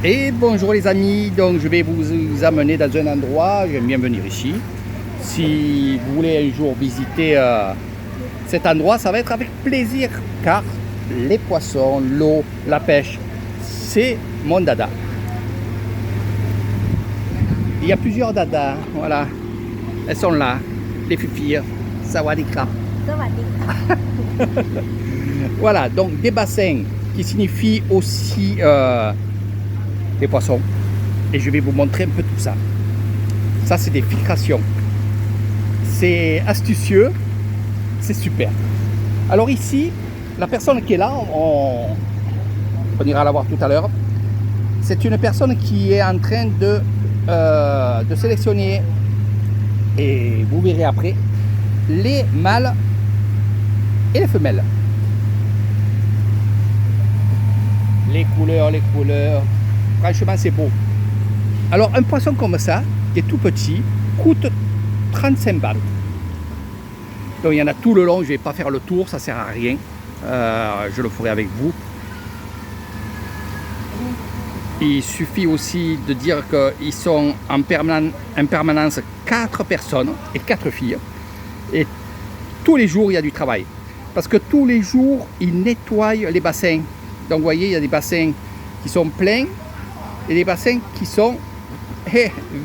Et bonjour les amis, donc je vais vous amener dans un endroit, j'aime bien venir ici. Si vous voulez un jour visiter cet endroit, ça va être avec plaisir car les poissons, l'eau, la pêche, c'est mon dada. Il y a plusieurs dadas, voilà, elles sont là, les fufilles, sawadika. Voilà, donc des bassins qui signifient aussi les poissons. Et je vais vous montrer un peu tout ça. Ça, c'est des filtrations. C'est astucieux, c'est super. Alors ici, la personne qui est là, on ira la voir tout à l'heure. C'est une personne qui est en train de sélectionner, et vous verrez après, les mâles et les femelles. Les couleurs. Franchement, c'est beau. Alors, un poisson comme ça, qui est tout petit, coûte 35 balles. Donc, il y en a tout le long. Je ne vais pas faire le tour, ça ne sert à rien. Je le ferai avec vous. Il suffit aussi de dire qu'ils sont en permanence 4 personnes et 4 filles. Et tous les jours, il y a du travail. Parce que tous les jours, ils nettoient les bassins. Donc, vous voyez, il y a des bassins qui sont pleins et des bassins qui sont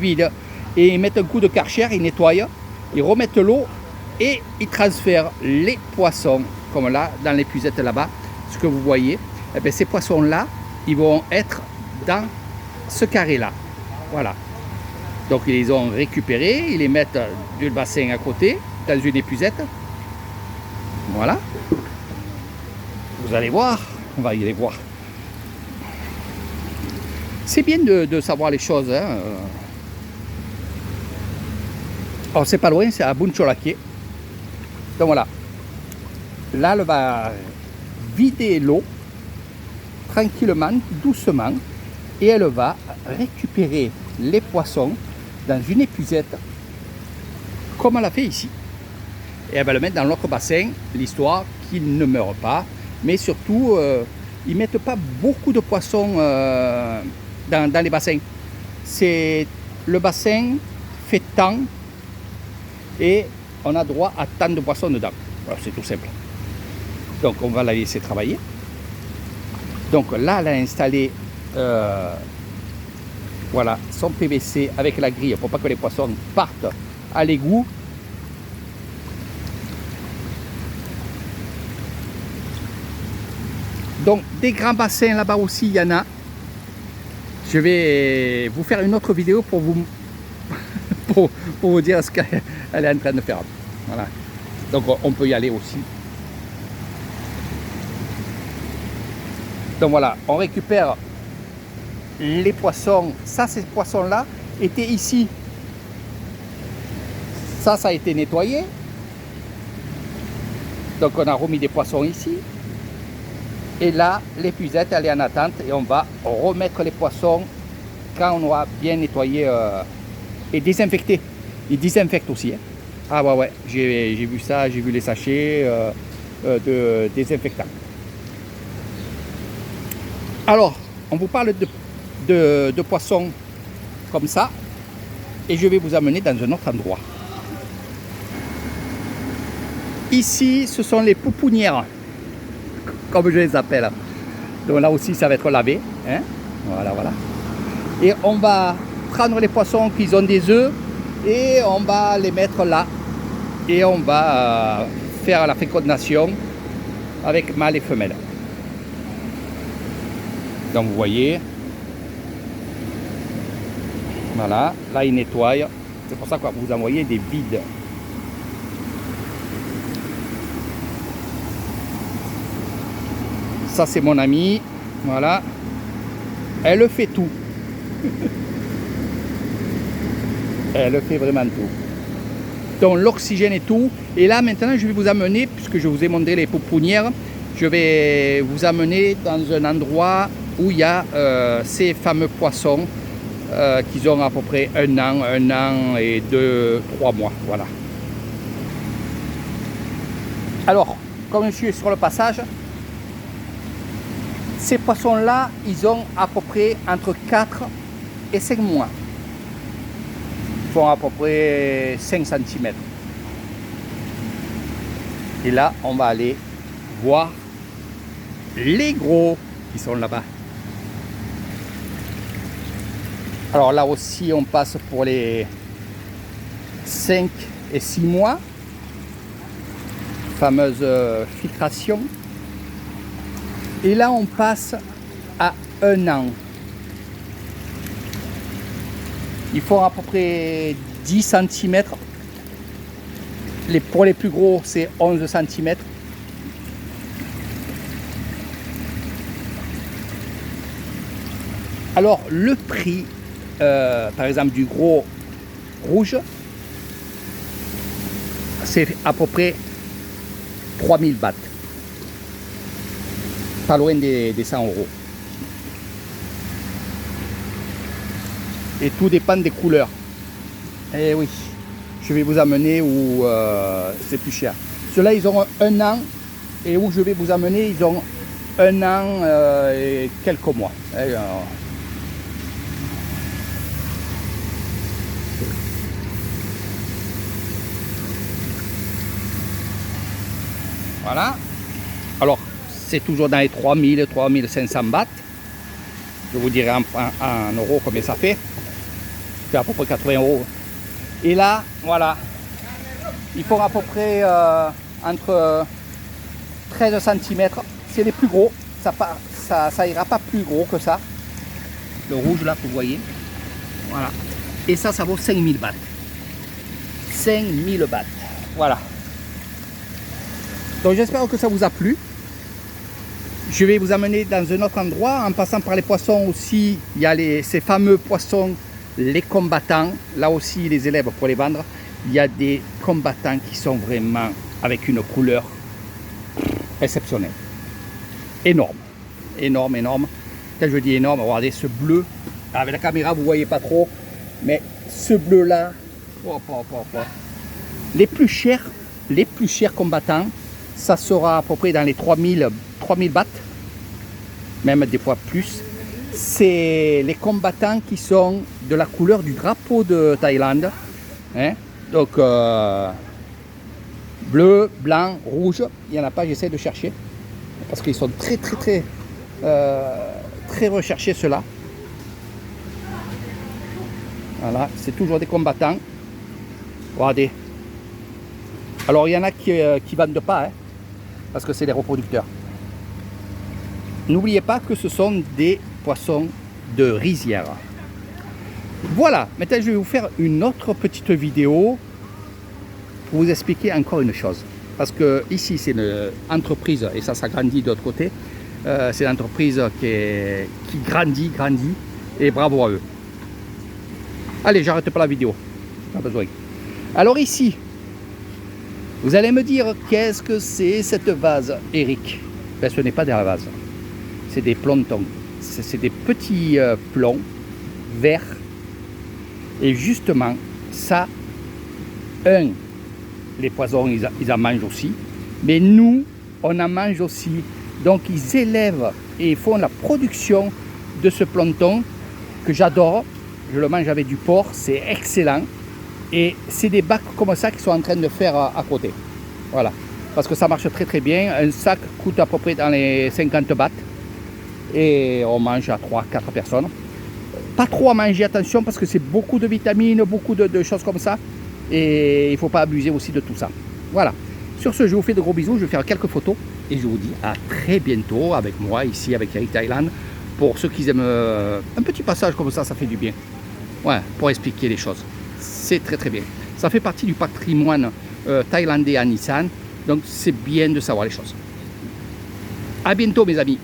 vides. Et ils mettent un coup de karcher, ils nettoient, ils remettent l'eau et ils transfèrent les poissons, comme là, dans l'épuisette là-bas, ce que vous voyez. Et bien, ces poissons-là, ils vont être dans ce carré-là. Voilà. Donc, ils les ont récupérés, ils les mettent du bassin à côté, dans une épuisette. Voilà. Vous allez voir, on va y aller voir. C'est bien de savoir les choses. Hein. Alors, c'est pas loin, c'est à Buncholaké. Donc voilà. Là, elle va vider l'eau tranquillement, doucement, et elle va récupérer les poissons dans une épuisette, comme elle a fait ici. Et elle va le mettre dans l'autre bassin, l'histoire qu'il ne meurt pas, mais surtout, ils ne mettent pas beaucoup de poissons dans les bassins. Le bassin fait tant et on a droit à tant de poissons dedans. Voilà, c'est tout simple. Donc on va la laisser travailler. Donc là, elle a installé voilà, son PVC avec la grille pour pas que les poissons partent à l'égout. Donc des grands bassins là-bas aussi, il y en a. Je vais vous faire une autre vidéo pour vous, pour vous dire ce qu'elle est en train de faire. Voilà. Donc on peut y aller aussi. Donc voilà, on récupère les poissons. Ça, ces poissons-là étaient ici. Ça a été nettoyé. Donc on a remis des poissons ici. Et là, l'épuisette, elle est en attente et on va remettre les poissons quand on aura bien nettoyé et désinfecté. Ils désinfectent aussi. Hein. Ah ouais, j'ai vu ça, j'ai vu les sachets de désinfectants. Alors, on vous parle de poissons comme ça et je vais vous amener dans un autre endroit. Ici, ce sont les pouponnières, comme je les appelle. Donc là aussi, ça va être lavé. Hein. Voilà. Et on va prendre les poissons qui ont des œufs et on va les mettre là. Et on va faire la fécondation avec mâles et femelles. Donc vous voyez. Voilà, là ils nettoient. C'est pour ça que vous envoyez des vides. Ça c'est mon amie, voilà, elle fait tout. Elle fait vraiment tout. Donc l'oxygène et tout. Et là maintenant je vais vous amener, puisque je vous ai montré les pouponnières, je vais vous amener dans un endroit où il y a ces fameux poissons qui ont à peu près un an et 2-3 mois. Voilà. Alors, comme je suis sur le passage, Ces poissons-là, ils ont à peu près entre 4 et 5 mois. Ils font à peu près 5 cm. Et là, on va aller voir les gros qui sont là-bas. Alors là aussi, on passe pour les 5 et 6 mois. Fameuse filtration. Et là, on passe à 1 an. Ils font à peu près 10 cm. Pour les plus gros, c'est 11 cm. Alors, le prix, par exemple, du gros rouge, c'est à peu près 3000 bahts. Pas loin des 100 €. Et tout dépend des couleurs. Eh oui, je vais vous amener où c'est plus cher. Ceux-là, ils ont 1 an. Et où je vais vous amener, ils ont 1 an et quelques mois. Et, voilà. Alors, c'est toujours dans les 3000, 3500 bahts. Je vous dirai en euros combien ça fait. Ça fait à peu près 80 €. Et là, voilà. Ils font à peu près entre 13 cm. C'est les plus gros. Ça ira pas plus gros que ça. Le rouge là, vous voyez. Voilà. Et ça vaut 5000 bahts. 5000 bahts. Voilà. Donc j'espère que ça vous a plu. Je vais vous amener dans un autre endroit. En passant par les poissons aussi, il y a ces fameux poissons, les combattants. Là aussi, les élèves pour les vendre. Il y a des combattants qui sont vraiment avec une couleur exceptionnelle. Énorme. Énorme, énorme. Quand je dis énorme, regardez ce bleu. Avec la caméra, vous ne voyez pas trop. Mais ce bleu-là, les plus chers combattants, ça sera à peu près dans les 3000 bahts, même des fois plus. C'est les combattants qui sont de la couleur du drapeau de Thaïlande. Hein? Donc, bleu, blanc, rouge, il n'y en a pas, j'essaie de chercher. Parce qu'ils sont très recherchés ceux-là. Voilà, c'est toujours des combattants. Regardez. Alors, il y en a qui ne vendent pas, hein, parce que c'est des reproducteurs. N'oubliez pas que ce sont des poissons de rizière. Voilà, maintenant je vais vous faire une autre petite vidéo pour vous expliquer encore une chose. Parce que ici c'est une entreprise, et ça s'agrandit de l'autre côté. C'est une entreprise qui grandit, et bravo à eux. Allez, j'arrête pas la vidéo, pas besoin. Alors ici, vous allez me dire, qu'est-ce que c'est cette vase, Eric? Ben, ce n'est pas des vases, c'est des plantons. C'est des petits plombs verts. Et justement, ça, les poissons, ils en mangent aussi. Mais nous, on en mange aussi. Donc, ils élèvent et font la production de ce plancton que j'adore. Je le mange avec du porc, c'est excellent. Et c'est des bacs comme ça qu'ils sont en train de faire à côté. Voilà. Parce que ça marche très bien. Un sac coûte à peu près dans les 50 bahts. Et on mange à 3-4 personnes. Pas trop à manger, attention, parce que c'est beaucoup de vitamines, beaucoup de choses comme ça. Et il ne faut pas abuser aussi de tout ça. Voilà. Sur ce, je vous fais de gros bisous. Je vais faire quelques photos. Et je vous dis à très bientôt avec moi, ici, avec Eric Thailand. Pour ceux qui aiment un petit passage comme ça, ça fait du bien. Ouais, pour expliquer les choses. C'est très bien. Ça fait partie du patrimoine thaïlandais à Nissan. Donc c'est bien de savoir les choses. À bientôt mes amis.